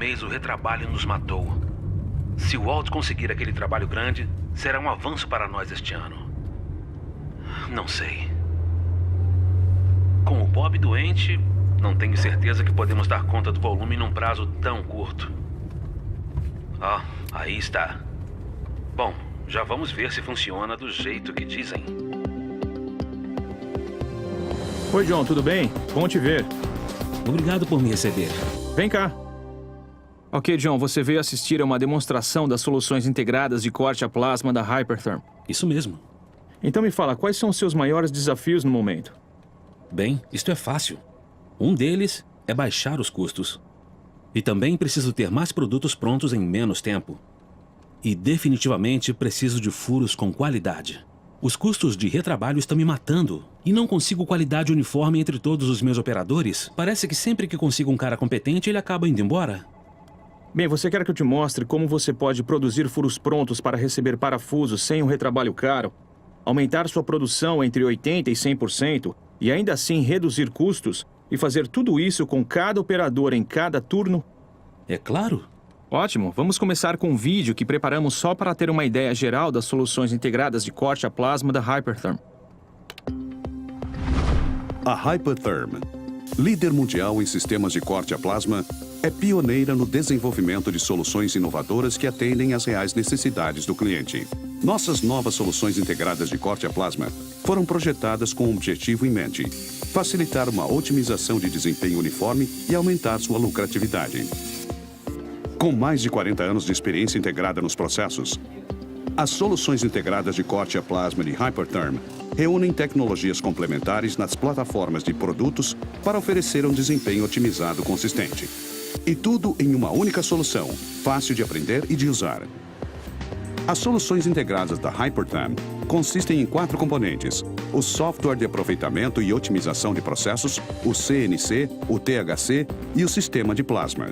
mês o retrabalho nos matou. Se o Walt conseguir aquele trabalho grande, será um avanço para nós este ano. Não sei. Com o Bob doente, não tenho certeza que podemos dar conta do volume num prazo tão curto. Ah, aí está. Bom, já vamos ver se funciona do jeito que dizem. Oi, John, tudo bem? Bom te ver. Obrigado por me receber. Vem cá. Ok, John, você veio assistir a uma demonstração das soluções integradas de corte a plasma da Hypertherm. Isso mesmo. Então me fala, quais são os seus maiores desafios no momento? Bem, isto é fácil. Um deles é baixar os custos. E também preciso ter mais produtos prontos em menos tempo. E definitivamente preciso de furos com qualidade. Os custos de retrabalho estão me matando. E não consigo qualidade uniforme entre todos os meus operadores. Parece que sempre que consigo um cara competente, ele acaba indo embora. Bem, você quer que eu te mostre como você pode produzir furos prontos para receber parafusos sem um retrabalho caro, aumentar sua produção entre 80% e 100% e ainda assim reduzir custos e fazer tudo isso com cada operador em cada turno? É claro. Ótimo, vamos começar com um vídeo que preparamos só para ter uma ideia geral das soluções integradas de corte a plasma da Hypertherm. A Hypertherm, líder mundial em sistemas de corte a plasma, é pioneira no desenvolvimento de soluções inovadoras que atendem às reais necessidades do cliente. Nossas novas soluções integradas de corte a plasma foram projetadas com um objetivo em mente: facilitar uma otimização de desempenho uniforme e aumentar sua lucratividade. Com mais de 40 anos de experiência integrada nos processos, as soluções integradas de corte a plasma de Hypertherm reúnem tecnologias complementares nas plataformas de produtos para oferecer um desempenho otimizado consistente. E tudo em uma única solução, fácil de aprender e de usar. As soluções integradas da Hypertherm consistem em 4 componentes: o software de aproveitamento e otimização de processos, o CNC, o THC e o sistema de plasma.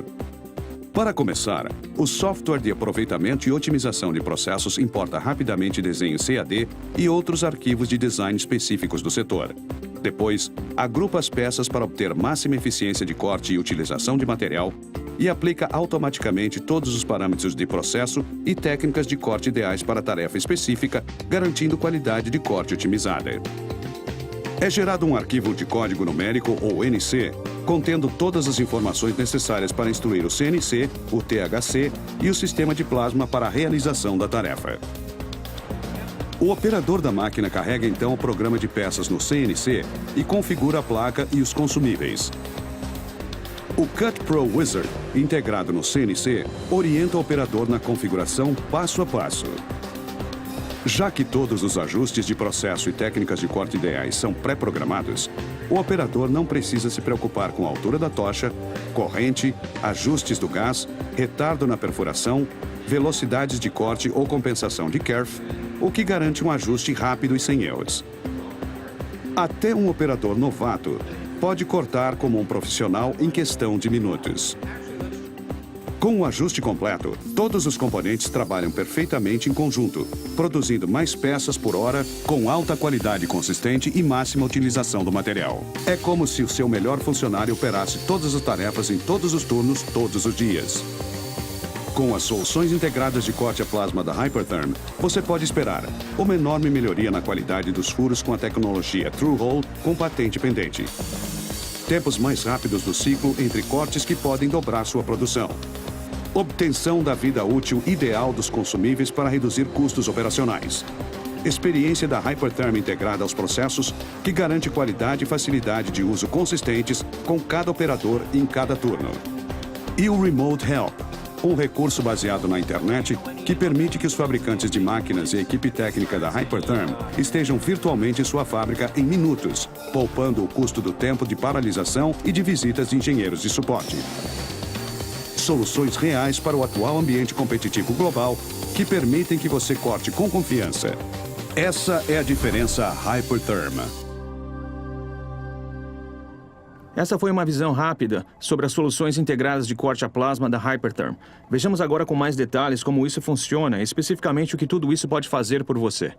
Para começar, o software de aproveitamento e otimização de processos importa rapidamente desenhos CAD e outros arquivos de design específicos do setor. Depois, agrupa as peças para obter máxima eficiência de corte e utilização de material e aplica automaticamente todos os parâmetros de processo e técnicas de corte ideais para a tarefa específica, garantindo qualidade de corte otimizada. É gerado um arquivo de código numérico, ou NC, contendo todas as informações necessárias para instruir o CNC, o THC e o sistema de plasma para a realização da tarefa. O operador da máquina carrega então o programa de peças no CNC e configura a placa e os consumíveis. O Cut Pro Wizard, integrado no CNC, orienta o operador na configuração passo a passo. Já que todos os ajustes de processo e técnicas de corte ideais são pré-programados, o operador não precisa se preocupar com a altura da tocha, corrente, ajustes do gás, retardo na perfuração, velocidades de corte ou compensação de kerf, o que garante um ajuste rápido e sem erros. Até um operador novato pode cortar como um profissional em questão de minutos. Com o ajuste completo, todos os componentes trabalham perfeitamente em conjunto, produzindo mais peças por hora, com alta qualidade consistente e máxima utilização do material. É como se o seu melhor funcionário operasse todas as tarefas em todos os turnos, todos os dias. Com as soluções integradas de corte a plasma da Hypertherm, você pode esperar uma enorme melhoria na qualidade dos furos com a tecnologia Through-Hole com patente pendente. Tempos mais rápidos do ciclo entre cortes que podem dobrar sua produção. Obtenção da vida útil ideal dos consumíveis para reduzir custos operacionais. Experiência da Hypertherm integrada aos processos, que garante qualidade e facilidade de uso consistentes com cada operador em cada turno. E o Remote Help, um recurso baseado na internet que permite que os fabricantes de máquinas e a equipe técnica da Hypertherm estejam virtualmente em sua fábrica em minutos, poupando o custo do tempo de paralisação e de visitas de engenheiros de suporte. Soluções reais para o atual ambiente competitivo global que permitem que você corte com confiança. Essa é a diferença Hypertherm. Essa foi uma visão rápida sobre as soluções integradas de corte a plasma da Hypertherm. Vejamos agora com mais detalhes como isso funciona, especificamente o que tudo isso pode fazer por você.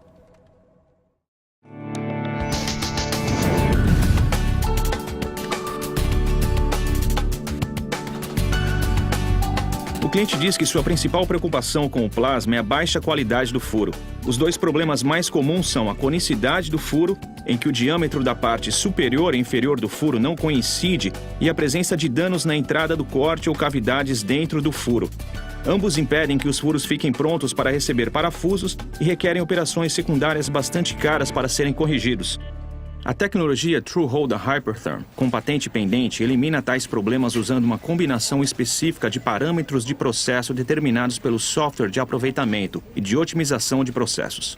cliente diz que sua principal preocupação com o plasma é a baixa qualidade do furo. Os dois problemas mais comuns são a conicidade do furo, em que o diâmetro da parte superior e inferior do furo não coincide, e a presença de danos na entrada do corte ou cavidades dentro do furo. Ambos impedem que os furos fiquem prontos para receber parafusos e requerem operações secundárias bastante caras para serem corrigidos. A tecnologia Thru-Hole da Hypertherm, com patente pendente, elimina tais problemas usando uma combinação específica de parâmetros de processo determinados pelo software de aproveitamento e de otimização de processos.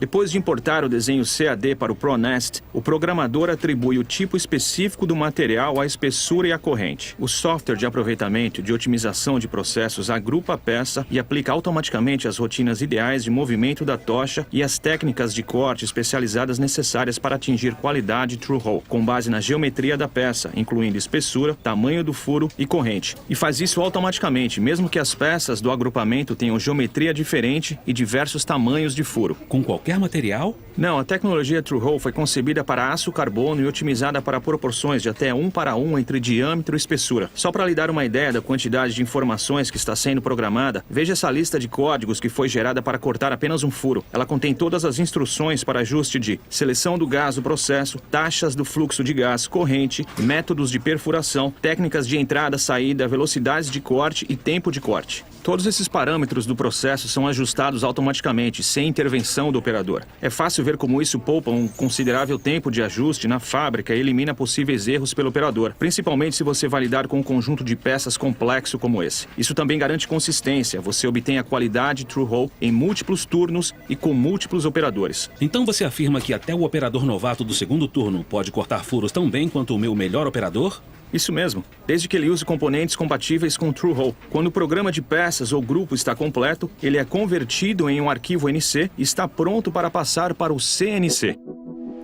Depois de importar o desenho CAD para o ProNest, o programador atribui o tipo específico do material, a espessura e a corrente. O software de aproveitamento e de otimização de processos agrupa a peça e aplica automaticamente as rotinas ideais de movimento da tocha e as técnicas de corte especializadas necessárias para atingir qualidade Thru-Hole, com base na geometria da peça, incluindo espessura, tamanho do furo e corrente. E faz isso automaticamente, mesmo que as peças do agrupamento tenham geometria diferente e diversos tamanhos de furo. Com qualquer material? Não, a tecnologia Thru-Hole foi concebida para aço carbono e otimizada para proporções de até 1:1 entre diâmetro e espessura. Só para lhe dar uma ideia da quantidade de informações que está sendo programada, veja essa lista de códigos que foi gerada para cortar apenas um furo. Ela contém todas as instruções para ajuste de seleção do gás do processo, taxas do fluxo de gás, corrente, métodos de perfuração, técnicas de entrada, saída, velocidades de corte e tempo de corte. Todos esses parâmetros do processo são ajustados automaticamente, sem intervenção do operador. É fácil ver como isso poupa um considerável tempo de ajuste na fábrica e elimina possíveis erros pelo operador, principalmente se você vai lidar com um conjunto de peças complexo como esse. Isso também garante consistência, você obtém a qualidade Thru-Hole em múltiplos turnos e com múltiplos operadores. Então você afirma que até o operador novato do segundo turno pode cortar furos tão bem quanto o meu melhor operador? Isso mesmo, desde que ele use componentes compatíveis com Thru-Hole. Quando o programa de peças ou grupo está completo, ele é convertido em um arquivo NC e está pronto para passar para o CNC.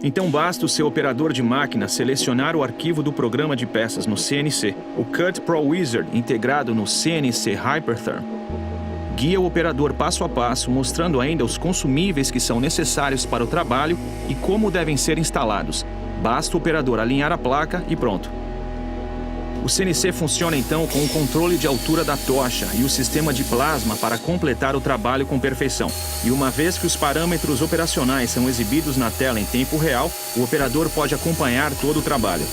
Então basta o seu operador de máquina selecionar o arquivo do programa de peças no CNC. O Cut Pro Wizard, integrado no CNC Hypertherm, guia o operador passo a passo, mostrando ainda os consumíveis que são necessários para o trabalho e como devem ser instalados. Basta o operador alinhar a placa e pronto. O CNC funciona então com o controle de altura da tocha e o sistema de plasma para completar o trabalho com perfeição. E uma vez que os parâmetros operacionais são exibidos na tela em tempo real, o operador pode acompanhar todo o trabalho.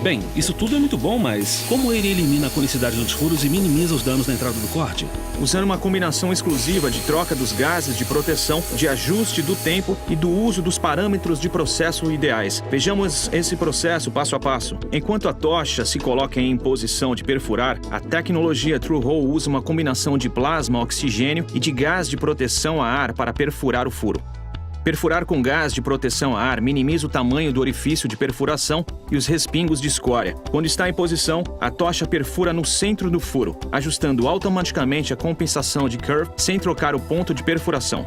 Bem, isso tudo é muito bom, mas como ele elimina a conicidade dos furos e minimiza os danos na entrada do corte? Usando uma combinação exclusiva de troca dos gases de proteção, de ajuste do tempo e do uso dos parâmetros de processo ideais. Vejamos esse processo passo a passo. Enquanto a tocha se coloca em posição de perfurar, a tecnologia Thru-Hole usa uma combinação de plasma, oxigênio e de gás de proteção a ar para perfurar o furo. Perfurar com gás de proteção a ar minimiza o tamanho do orifício de perfuração e os respingos de escória. Quando está em posição, a tocha perfura no centro do furo, ajustando automaticamente a compensação de curve sem trocar o ponto de perfuração.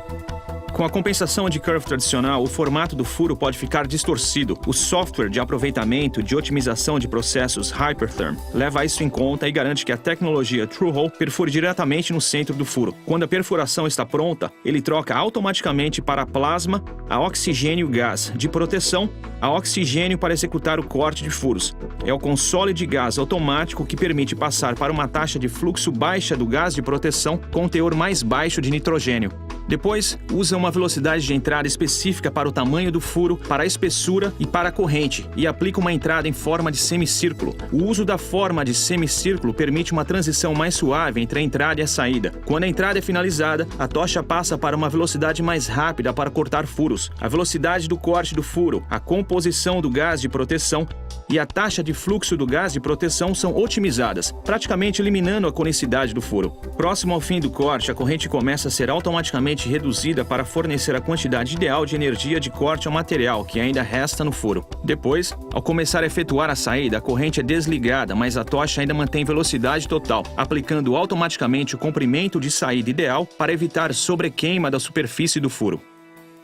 Com a compensação de curve tradicional, o formato do furo pode ficar distorcido. O software de aproveitamento e de otimização de processos Hypertherm leva isso em conta e garante que a tecnologia Thru-Hole perfure diretamente no centro do furo. Quando a perfuração está pronta, ele troca automaticamente para plasma, a oxigênio gás de proteção, a oxigênio para executar o corte de furos. É o console de gás automático que permite passar para uma taxa de fluxo baixa do gás de proteção com um teor mais baixo de nitrogênio. Depois, usa uma velocidade de entrada específica para o tamanho do furo, para a espessura e para a corrente, e aplica uma entrada em forma de semicírculo. O uso da forma de semicírculo permite uma transição mais suave entre a entrada e a saída. Quando a entrada é finalizada, a tocha passa para uma velocidade mais rápida para cortar furos. A velocidade do corte do furo, a composição do gás de proteção e a taxa de fluxo do gás de proteção são otimizadas, praticamente eliminando a conicidade do furo. Próximo ao fim do corte, a corrente começa a ser automaticamente reduzida para fornecer a quantidade ideal de energia de corte ao material que ainda resta no furo. Depois, ao começar a efetuar a saída, a corrente é desligada, mas a tocha ainda mantém velocidade total, aplicando automaticamente o comprimento de saída ideal para evitar sobrequeima da superfície do furo.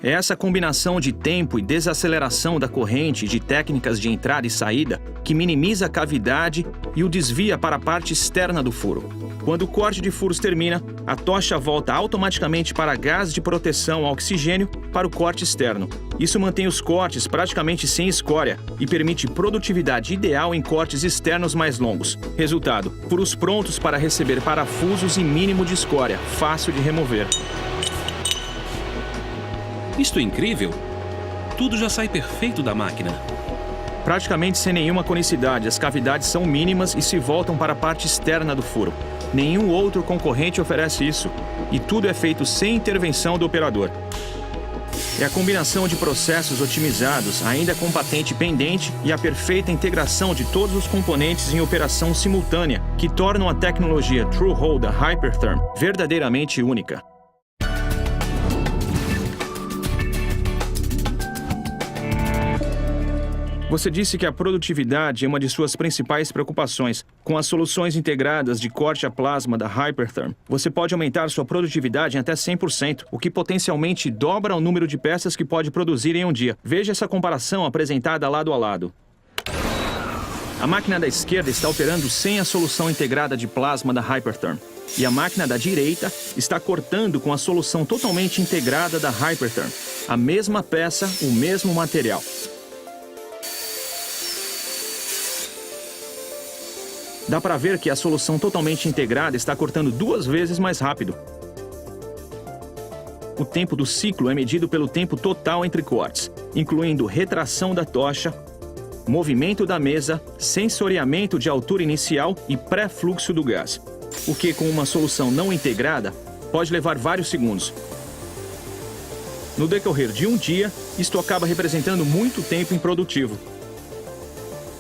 É essa combinação de tempo e desaceleração da corrente e de técnicas de entrada e saída que minimiza a cavidade e o desvia para a parte externa do furo. Quando o corte de furos termina, a tocha volta automaticamente para gás de proteção a oxigênio para o corte externo. Isso mantém os cortes praticamente sem escória e permite produtividade ideal em cortes externos mais longos. Resultado: furos prontos para receber parafusos e mínimo de escória, fácil de remover. Isto é incrível! Tudo já sai perfeito da máquina. Praticamente sem nenhuma conicidade, as cavidades são mínimas e se voltam para a parte externa do furo. Nenhum outro concorrente oferece isso, e tudo é feito sem intervenção do operador. É a combinação de processos otimizados, ainda com patente pendente, e a perfeita integração de todos os componentes em operação simultânea que tornam a tecnologia Thru-Hole da Hypertherm verdadeiramente única. Você disse que a produtividade é uma de suas principais preocupações. Com as soluções integradas de corte a plasma da Hypertherm, você pode aumentar sua produtividade em até 100%, o que potencialmente dobra o número de peças que pode produzir em um dia. Veja essa comparação apresentada lado a lado. A máquina da esquerda está operando sem a solução integrada de plasma da Hypertherm. E a máquina da direita está cortando com a solução totalmente integrada da Hypertherm. A mesma peça, o mesmo material. Dá para ver que a solução totalmente integrada está cortando 2 vezes mais rápido. O tempo do ciclo é medido pelo tempo total entre cortes, incluindo retração da tocha, movimento da mesa, sensoriamento de altura inicial e pré-fluxo do gás, o que, com uma solução não integrada, pode levar vários segundos. No decorrer de um dia, isto acaba representando muito tempo improdutivo.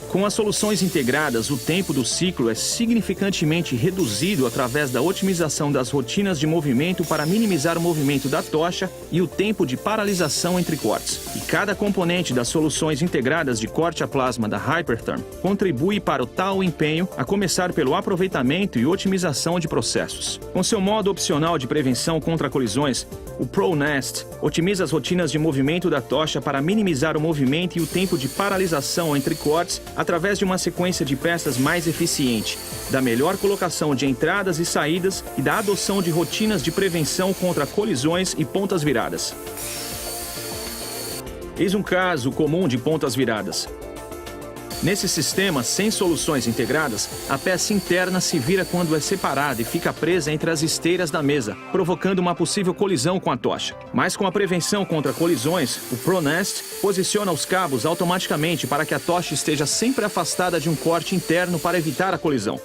Com as soluções integradas, o tempo do ciclo é significantemente reduzido através da otimização das rotinas de movimento para minimizar o movimento da tocha e o tempo de paralisação entre cortes. E cada componente das soluções integradas de corte a plasma da Hypertherm contribui para o tal empenho, a começar pelo aproveitamento e otimização de processos. Com seu modo opcional de prevenção contra colisões, o ProNest otimiza as rotinas de movimento da tocha para minimizar o movimento e o tempo de paralisação entre cortes através de uma sequência de peças mais eficiente, da melhor colocação de entradas e saídas e da adoção de rotinas de prevenção contra colisões e pontas viradas. Eis um caso comum de pontas viradas. Nesse sistema, sem soluções integradas, a peça interna se vira quando é separada e fica presa entre as esteiras da mesa, provocando uma possível colisão com a tocha. Mas com a prevenção contra colisões, o ProNest posiciona os cabos automaticamente para que a tocha esteja sempre afastada de um corte interno para evitar a colisão.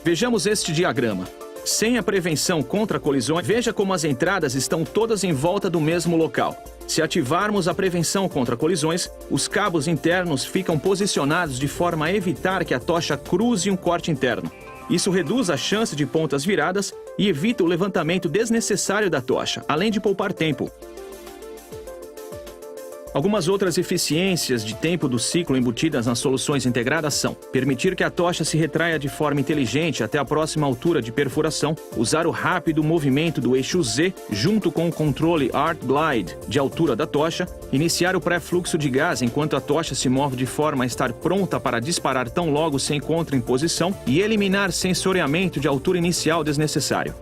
Vejamos este diagrama. Sem a prevenção contra colisões, veja como as entradas estão todas em volta do mesmo local. Se ativarmos a prevenção contra colisões, os cabos internos ficam posicionados de forma a evitar que a tocha cruze um corte interno. Isso reduz a chance de pontas viradas e evita o levantamento desnecessário da tocha, além de poupar tempo. Algumas outras eficiências de tempo do ciclo embutidas nas soluções integradas são: permitir que a tocha se retraia de forma inteligente até a próxima altura de perfuração, usar o rápido movimento do eixo Z junto com o controle Art Glide de altura da tocha, iniciar o pré-fluxo de gás enquanto a tocha se move de forma a estar pronta para disparar tão logo se encontra em posição e eliminar sensoriamento de altura inicial desnecessário.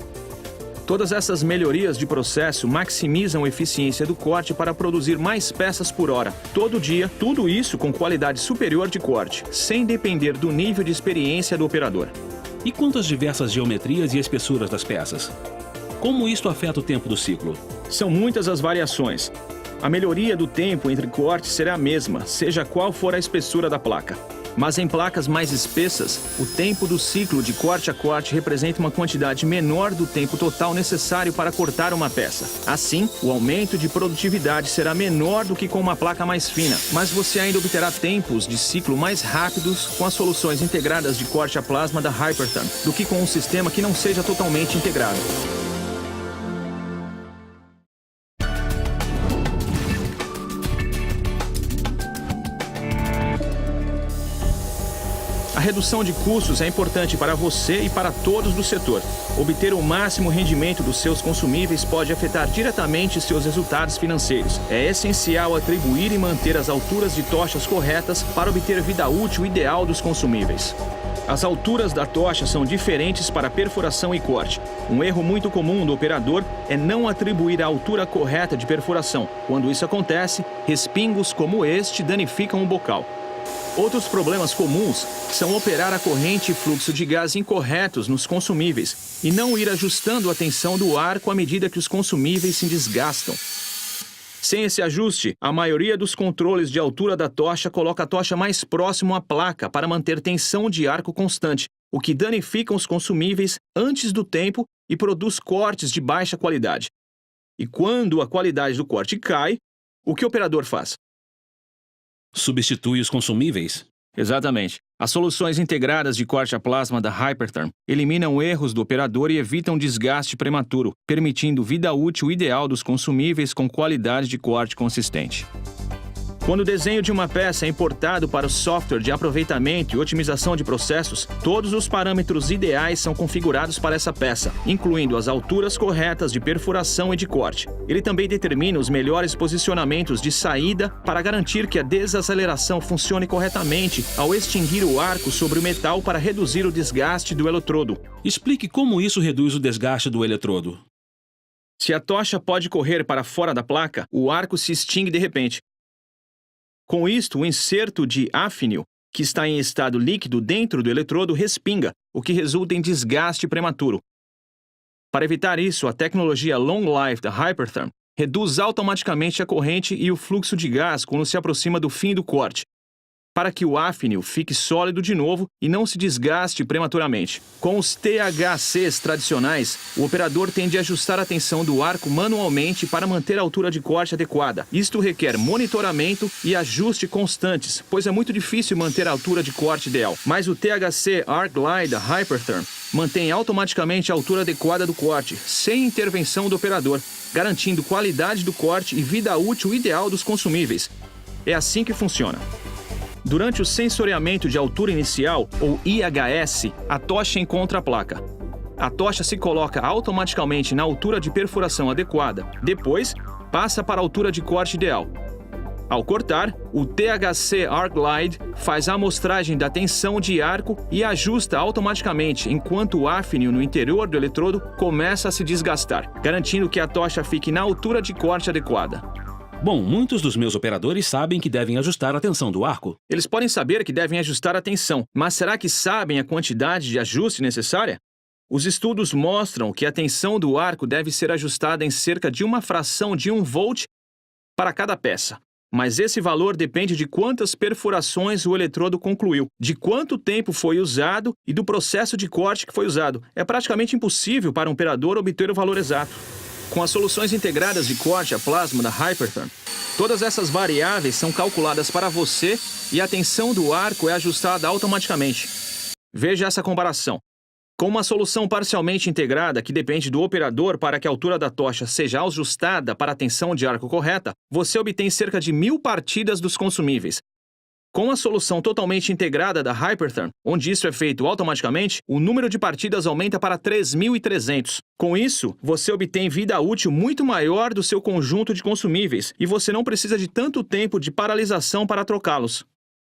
Todas essas melhorias de processo maximizam a eficiência do corte para produzir mais peças por hora, todo dia, tudo isso com qualidade superior de corte, sem depender do nível de experiência do operador. E quanto às diversas geometrias e espessuras das peças? Como isto afeta o tempo do ciclo? São muitas as variações. A melhoria do tempo entre cortes será a mesma, seja qual for a espessura da placa. Mas em placas mais espessas, o tempo do ciclo de corte a corte representa uma quantidade menor do tempo total necessário para cortar uma peça. Assim, o aumento de produtividade será menor do que com uma placa mais fina, mas você ainda obterá tempos de ciclo mais rápidos com as soluções integradas de corte a plasma da Hypertherm do que com um sistema que não seja totalmente integrado. A redução de custos é importante para você e para todos do setor. Obter o máximo rendimento dos seus consumíveis pode afetar diretamente seus resultados financeiros. É essencial atribuir e manter as alturas de tochas corretas para obter vida útil ideal dos consumíveis. As alturas da tocha são diferentes para perfuração e corte. Um erro muito comum do operador é não atribuir a altura correta de perfuração. Quando isso acontece, respingos como este danificam o bocal. Outros problemas comuns são operar a corrente e fluxo de gás incorretos nos consumíveis e não ir ajustando a tensão do arco à medida que os consumíveis se desgastam. Sem esse ajuste, a maioria dos controles de altura da tocha coloca a tocha mais próximo à placa para manter tensão de arco constante, o que danifica os consumíveis antes do tempo e produz cortes de baixa qualidade. E quando a qualidade do corte cai, o que o operador faz? Substitui os consumíveis? Exatamente. As soluções integradas de corte a plasma da Hypertherm eliminam erros do operador e evitam desgaste prematuro, permitindo vida útil ideal dos consumíveis com qualidade de corte consistente. Quando o desenho de uma peça é importado para o software de aproveitamento e otimização de processos, todos os parâmetros ideais são configurados para essa peça, incluindo as alturas corretas de perfuração e de corte. Ele também determina os melhores posicionamentos de saída para garantir que a desaceleração funcione corretamente ao extinguir o arco sobre o metal para reduzir o desgaste do eletrodo. Explique como isso reduz o desgaste do eletrodo. Se a tocha pode correr para fora da placa, o arco se extingue de repente. Com isto, o inserto de afínio, que está em estado líquido dentro do eletrodo, respinga, o que resulta em desgaste prematuro. Para evitar isso, a tecnologia Long Life da Hypertherm reduz automaticamente a corrente e o fluxo de gás quando se aproxima do fim do corte, para que o afínio fique sólido de novo e não se desgaste prematuramente. Com os THCs tradicionais, o operador tem de ajustar a tensão do arco manualmente para manter a altura de corte adequada. Isto requer monitoramento e ajuste constantes, pois é muito difícil manter a altura de corte ideal. Mas o THC Arc Glide da Hypertherm mantém automaticamente a altura adequada do corte, sem intervenção do operador, garantindo qualidade do corte e vida útil ideal dos consumíveis. É assim que funciona. Durante o sensoriamento de altura inicial, ou IHS, a tocha encontra a placa. A tocha se coloca automaticamente na altura de perfuração adequada. Depois, passa para a altura de corte ideal. Ao cortar, o THC Arc Glide faz a amostragem da tensão de arco e ajusta automaticamente enquanto o afínio no interior do eletrodo começa a se desgastar, garantindo que a tocha fique na altura de corte adequada. Bom, muitos dos meus operadores sabem que devem ajustar a tensão do arco. Eles podem saber que devem ajustar a tensão, mas será que sabem a quantidade de ajuste necessária? Os estudos mostram que a tensão do arco deve ser ajustada em cerca de uma fração de 1 volt para cada peça. Mas esse valor depende de quantas perfurações o eletrodo concluiu, de quanto tempo foi usado e do processo de corte que foi usado. É praticamente impossível para um operador obter o valor exato. Com as soluções integradas de corte a plasma da Hypertherm, todas essas variáveis são calculadas para você e a tensão do arco é ajustada automaticamente. Veja essa comparação. Com uma solução parcialmente integrada que depende do operador para que a altura da tocha seja ajustada para a tensão de arco correta, você obtém cerca de 1000 partidas dos consumíveis. Com a solução totalmente integrada da Hypertherm, onde isso é feito automaticamente, o número de partidas aumenta para 3.300. Com isso, você obtém vida útil muito maior do seu conjunto de consumíveis e você não precisa de tanto tempo de paralisação para trocá-los.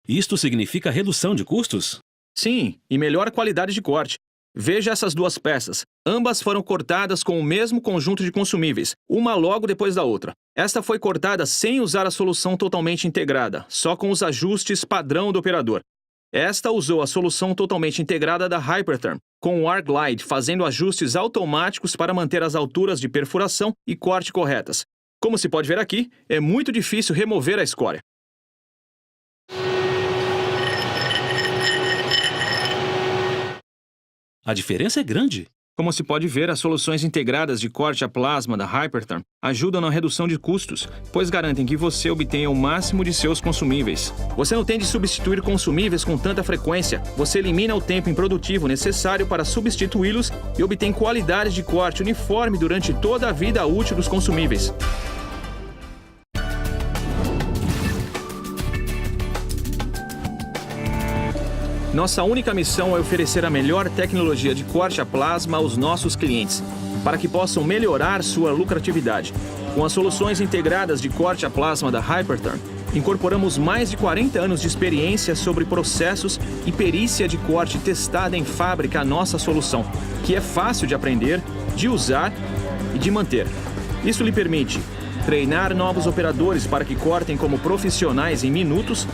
Isto significa redução de custos? Sim, e melhor qualidade de corte. Veja essas duas peças. Ambas foram cortadas com o mesmo conjunto de consumíveis, uma logo depois da outra. Esta foi cortada sem usar a solução totalmente integrada, só com os ajustes padrão do operador. Esta usou a solução totalmente integrada da Hypertherm, com o Arc Glide fazendo ajustes automáticos para manter as alturas de perfuração e corte corretas. Como se pode ver aqui, é muito difícil remover a escória. A diferença é grande. Como se pode ver, as soluções integradas de corte a plasma da Hypertherm ajudam na redução de custos, pois garantem que você obtenha o máximo de seus consumíveis. Você não tem de substituir consumíveis com tanta frequência, você elimina o tempo improdutivo necessário para substituí-los e obtém qualidade de corte uniforme durante toda a vida útil dos consumíveis. Nossa única missão é oferecer a melhor tecnologia de corte a plasma aos nossos clientes, para que possam melhorar sua lucratividade. Com as soluções integradas de corte a plasma da Hypertherm, incorporamos mais de 40 anos de experiência sobre processos e perícia de corte testada em fábrica à nossa solução, que é fácil de aprender, de usar e de manter. Isso lhe permite treinar novos operadores para que cortem como profissionais em minutos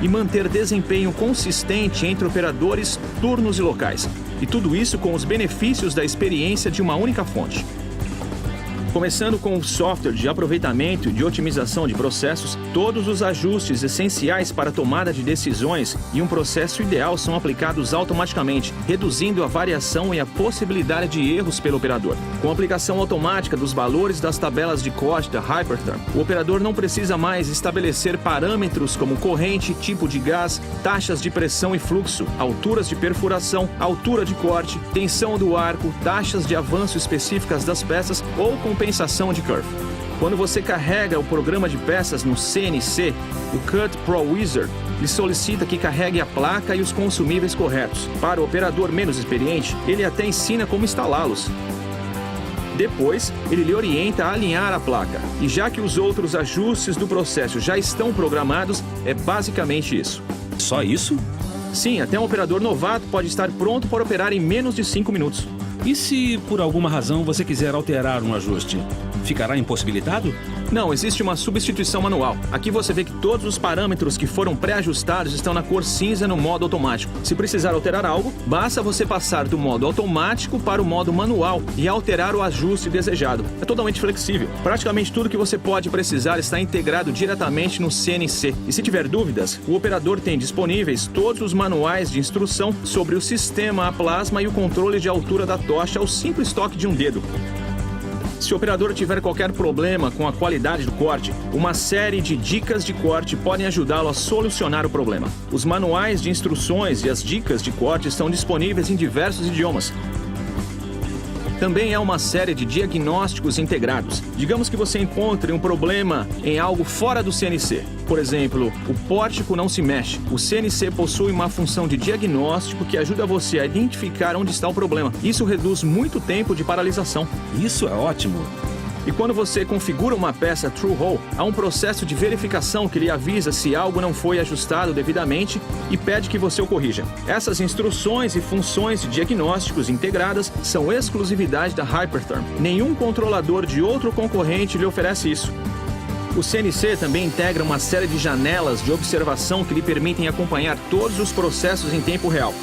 e manter desempenho consistente entre operadores, turnos e locais. E tudo isso com os benefícios da experiência de uma única fonte. Começando com o software de aproveitamento e de otimização de processos, todos os ajustes essenciais para a tomada de decisões e um processo ideal são aplicados automaticamente, reduzindo a variação e a possibilidade de erros pelo operador. Com a aplicação automática dos valores das tabelas de corte da Hypertherm, o operador não precisa mais estabelecer parâmetros como corrente, tipo de gás, taxas de pressão e fluxo, alturas de perfuração, altura de corte, tensão do arco, taxas de avanço específicas das peças ou compensação de curve. Quando você carrega o programa de peças no CNC, o Cut Pro Wizard lhe solicita que carregue a placa e os consumíveis corretos. Para o operador menos experiente, ele até ensina como instalá-los. Depois, ele lhe orienta a alinhar a placa. E já que os outros ajustes do processo já estão programados, é basicamente isso. Só isso? Sim, até um operador novato pode estar pronto para operar em menos de 5 minutos. E se, por alguma razão, você quiser alterar um ajuste? Ficará impossibilitado? Não, existe uma substituição manual. Aqui você vê que todos os parâmetros que foram pré-ajustados estão na cor cinza no modo automático. Se precisar alterar algo, basta você passar do modo automático para o modo manual e alterar o ajuste desejado. É totalmente flexível. Praticamente tudo que você pode precisar está integrado diretamente no CNC. E se tiver dúvidas, o operador tem disponíveis todos os manuais de instrução sobre o sistema a plasma e o controle de altura da tocha ao simples toque de um dedo. Se o operador tiver qualquer problema com a qualidade do corte, uma série de dicas de corte podem ajudá-lo a solucionar o problema. Os manuais de instruções e as dicas de corte estão disponíveis em diversos idiomas. Também há uma série de diagnósticos integrados. Digamos que você encontre um problema em algo fora do CNC. Por exemplo, o pórtico não se mexe. O CNC possui uma função de diagnóstico que ajuda você a identificar onde está o problema. Isso reduz muito tempo de paralisação. Isso é ótimo. E quando você configura uma peça True Hole, há um processo de verificação que lhe avisa se algo não foi ajustado devidamente e pede que você o corrija. Essas instruções e funções de diagnósticos integradas são exclusividade da Hypertherm. Nenhum controlador de outro concorrente lhe oferece isso. O CNC também integra uma série de janelas de observação que lhe permitem acompanhar todos os processos em tempo real.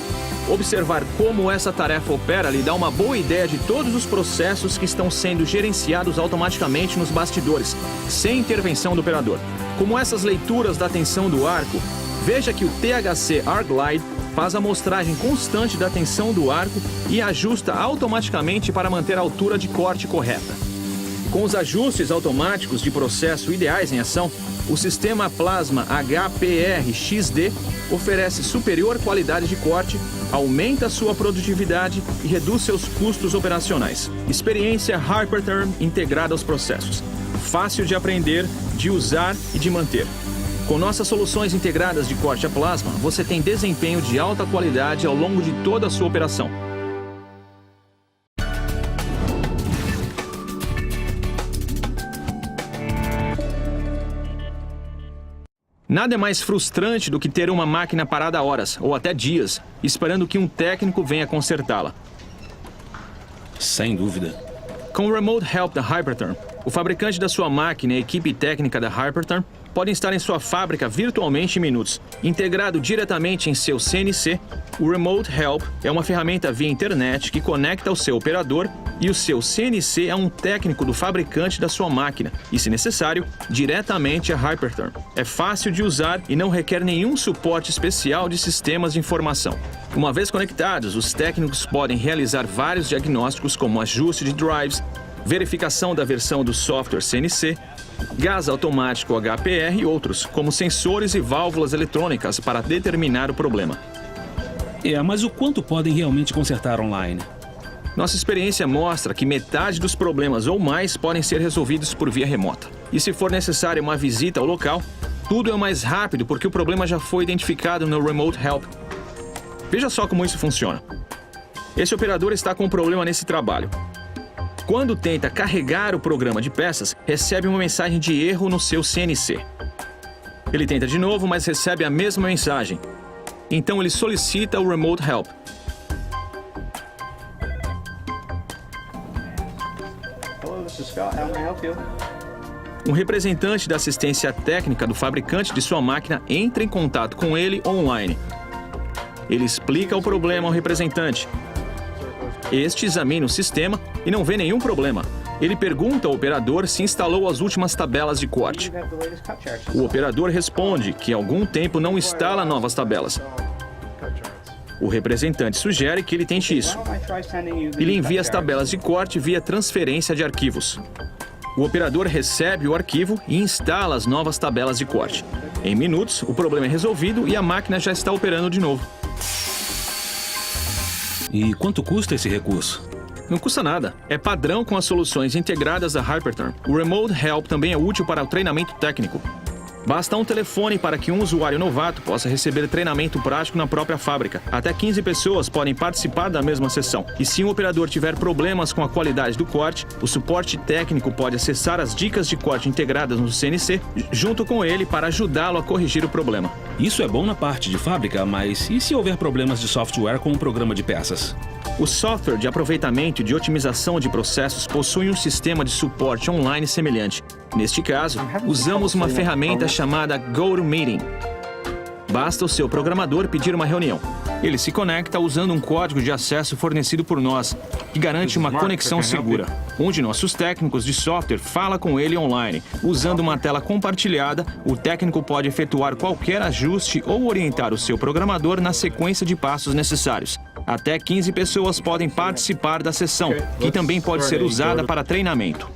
Observar como essa tarefa opera lhe dá uma boa ideia de todos os processos que estão sendo gerenciados automaticamente nos bastidores, sem intervenção do operador. Como essas leituras da tensão do arco, veja que o THC Arc-Glide faz a amostragem constante da tensão do arco e ajusta automaticamente para manter a altura de corte correta. Com os ajustes automáticos de processo ideais em ação, o sistema Plasma HPR-XD oferece superior qualidade de corte, aumenta sua produtividade e reduz seus custos operacionais. Experiência Hypertherm integrada aos processos. Fácil de aprender, de usar e de manter. Com nossas soluções integradas de corte a plasma, você tem desempenho de alta qualidade ao longo de toda a sua operação. Nada é mais frustrante do que ter uma máquina parada horas, ou até dias, esperando que um técnico venha consertá-la. Sem dúvida. Com o Remote Help da Hypertherm, o fabricante da sua máquina e a equipe técnica da Hypertherm podem estar em sua fábrica virtualmente em minutos. Integrado diretamente em seu CNC, o Remote Help é uma ferramenta via internet que conecta o seu operador e o seu CNC a um técnico do fabricante da sua máquina e, se necessário, diretamente a Hypertherm. É fácil de usar e não requer nenhum suporte especial de sistemas de informação. Uma vez conectados, os técnicos podem realizar vários diagnósticos como ajuste de drives, verificação da versão do software CNC, gás automático HPR e outros, como sensores e válvulas eletrônicas para determinar o problema. Mas o quanto podem realmente consertar online? Nossa experiência mostra que metade dos problemas ou mais podem ser resolvidos por via remota. E se for necessária uma visita ao local, tudo é mais rápido porque o problema já foi identificado no Remote Help. Veja só como isso funciona. Esse operador está com um problema nesse trabalho. Quando tenta carregar o programa de peças, recebe uma mensagem de erro no seu CNC. Ele tenta de novo, mas recebe a mesma mensagem. Então ele solicita o Remote Help. Hello, this is Scott. How may I help you? Um representante da assistência técnica do fabricante de sua máquina entra em contato com ele online. Ele explica o problema ao representante. Este examina o sistema e não vê nenhum problema. Ele pergunta ao operador se instalou as últimas tabelas de corte. You have the latest cut charts. O operador responde que há algum tempo não instala novas tabelas. O representante sugere que ele tente isso. Why don't I try sending you the Ele cut envia as charts? tabelas de corte via transferência de arquivos. O operador recebe o arquivo e instala as novas tabelas de corte. Em minutos, o problema é resolvido e a máquina já está operando de novo. E quanto custa esse recurso? Não custa nada. É padrão com as soluções integradas da Hyperterm. O Remote Help também é útil para o treinamento técnico. Basta um telefone para que um usuário novato possa receber treinamento prático na própria fábrica. Até 15 pessoas podem participar da mesma sessão. E se um operador tiver problemas com a qualidade do corte, o suporte técnico pode acessar as dicas de corte integradas no CNC junto com ele para ajudá-lo a corrigir o problema. Isso é bom na parte de fábrica, mas e se houver problemas de software com o programa de peças? O software de aproveitamento e de otimização de processos possui um sistema de suporte online semelhante. Neste caso, usamos uma ferramenta chamada GoToMeeting. Basta o seu programador pedir uma reunião. Ele se conecta usando um código de acesso fornecido por nós, que garante uma conexão segura. Um de nossos técnicos de software fala com ele online. Usando uma tela compartilhada, o técnico pode efetuar qualquer ajuste ou orientar o seu programador na sequência de passos necessários. Até 15 pessoas podem participar da sessão, que também pode ser usada para treinamento.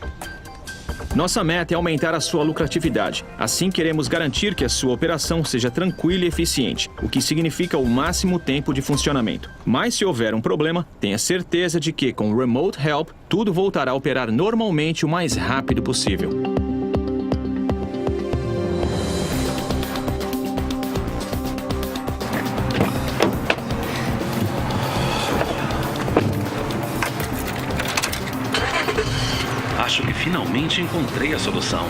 Nossa meta é aumentar a sua lucratividade. Assim, queremos garantir que a sua operação seja tranquila e eficiente, o que significa o máximo tempo de funcionamento. Mas se houver um problema, tenha certeza de que, com o Remote Help, tudo voltará a operar normalmente o mais rápido possível. Acho que finalmente encontrei a solução.